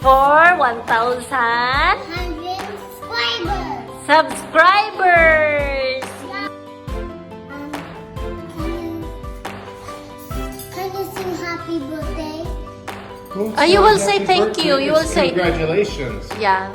For 1,000 subscribers. Can you sing happy birthday? You will say thank you. You will say congratulations. yeah.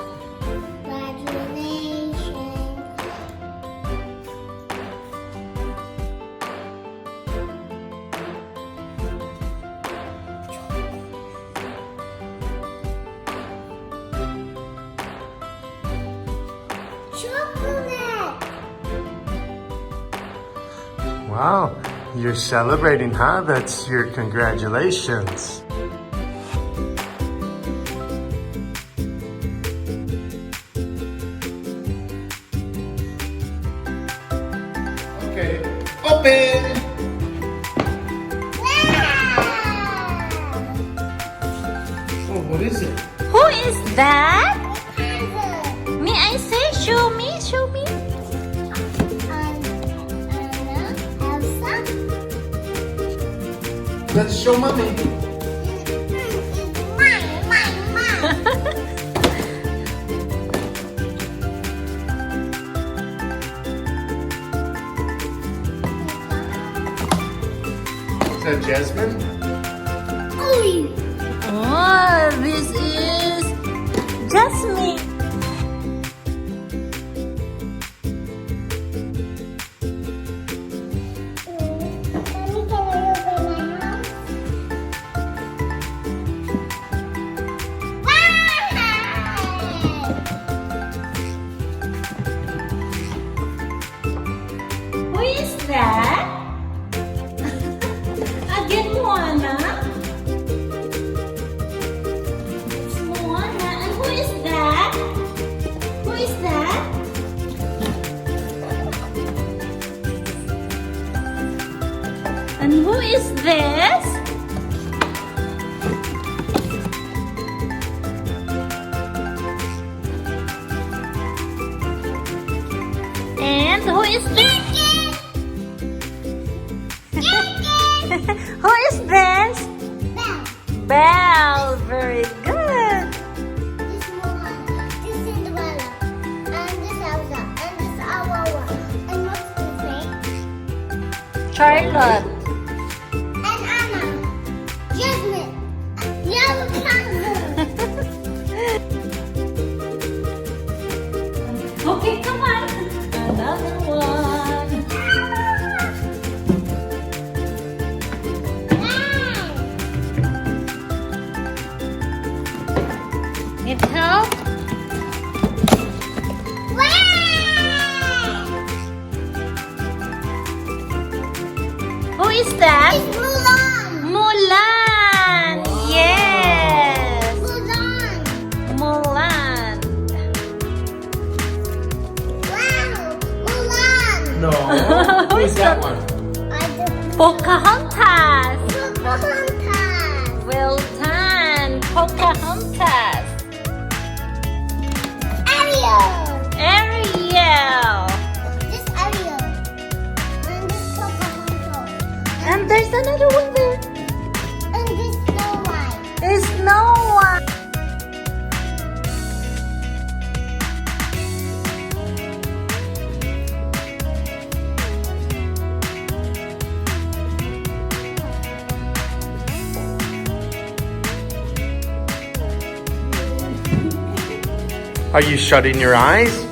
Wow, you're celebrating, huh? That's your congratulations. Okay, open! Oh, what is it? Who is that? May I say? Show me. Show me. Elsa? Let's show mommy. Mine. Is that Jasmine? Oh, this is Jasmine. Who is that? Again, Moana. It's Moana. And who is that? Who is that? And who is this? And who is this? Who is this? Belle. Very good. This Moana, this Cinderella, and this Elsa, and this Aurora. And what's this name? Charlotte. And Anna. Jasmine. Yellow kangaroo. Okay, come on. Another one. Need help? Who is that? It's Mulan. Mulan. Yes. Mulan. Mulan. Wow. Mulan. No. Who's that one? I just Pocahontas. Pocahontas. Well done. Pocahontas. Ariel. Ariel. This Ariel. And this Pocahontas. And there's another one there. And this Snow White. There's no one. Are you shutting your eyes?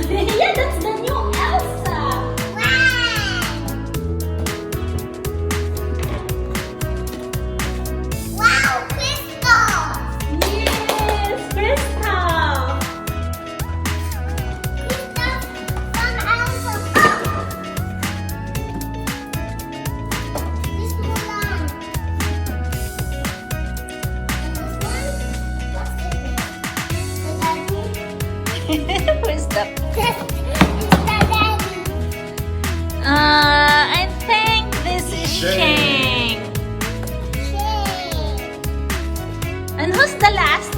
Yeah, that's the new Elsa. Wow, kristoff. Yes, kristoff. Kristoff from Elsa. This Mulan. And this one, what's this? Where's the? It's the daddy. I think this is Shang. Shang. And who's the last?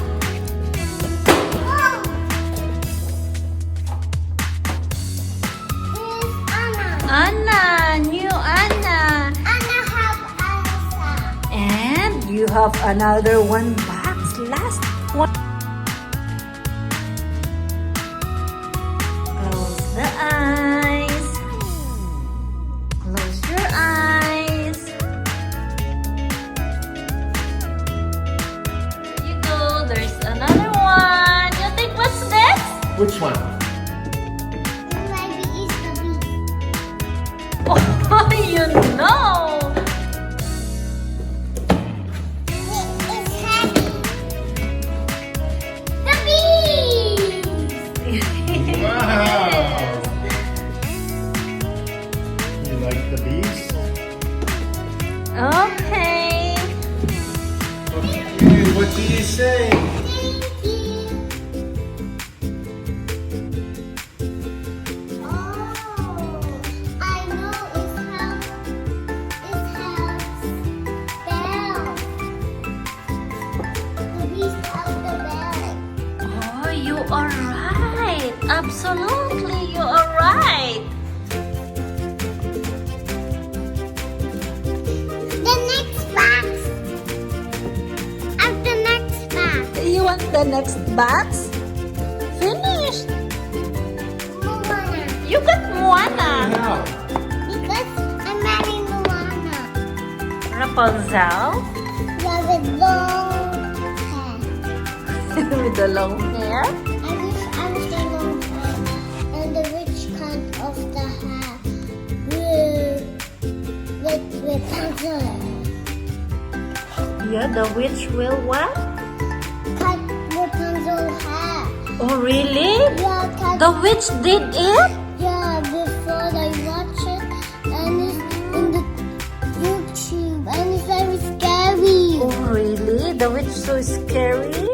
another one box. Last one. Close the eyes. Close your eyes. There you go. There's another one. You think what's this? Which one? Maybe it's the beast. Oh, you know. It's heavy. The beast. Wow! You like the beast? Okay. Okay, what do you say? Thank you. Oh, I know it helps Belle. The beast of the Belle. Oh, you are right. Absolutely, you are right. The next box. After next box. You want the next box? Finished. Moana. You got Moana. Yeah. Because I'm marrying Moana. Rapunzel Yeah, with long hair. with the long hair. I wish I was the long hair and the rich cut of the hair with Rapunzel. Yeah, the witch will what? Cut Rapunzel hair. Oh, really? Yeah, cut. The witch did it? Yeah, before I watch it and it's in the YouTube and it's very scary. Oh, really? The witch so scary?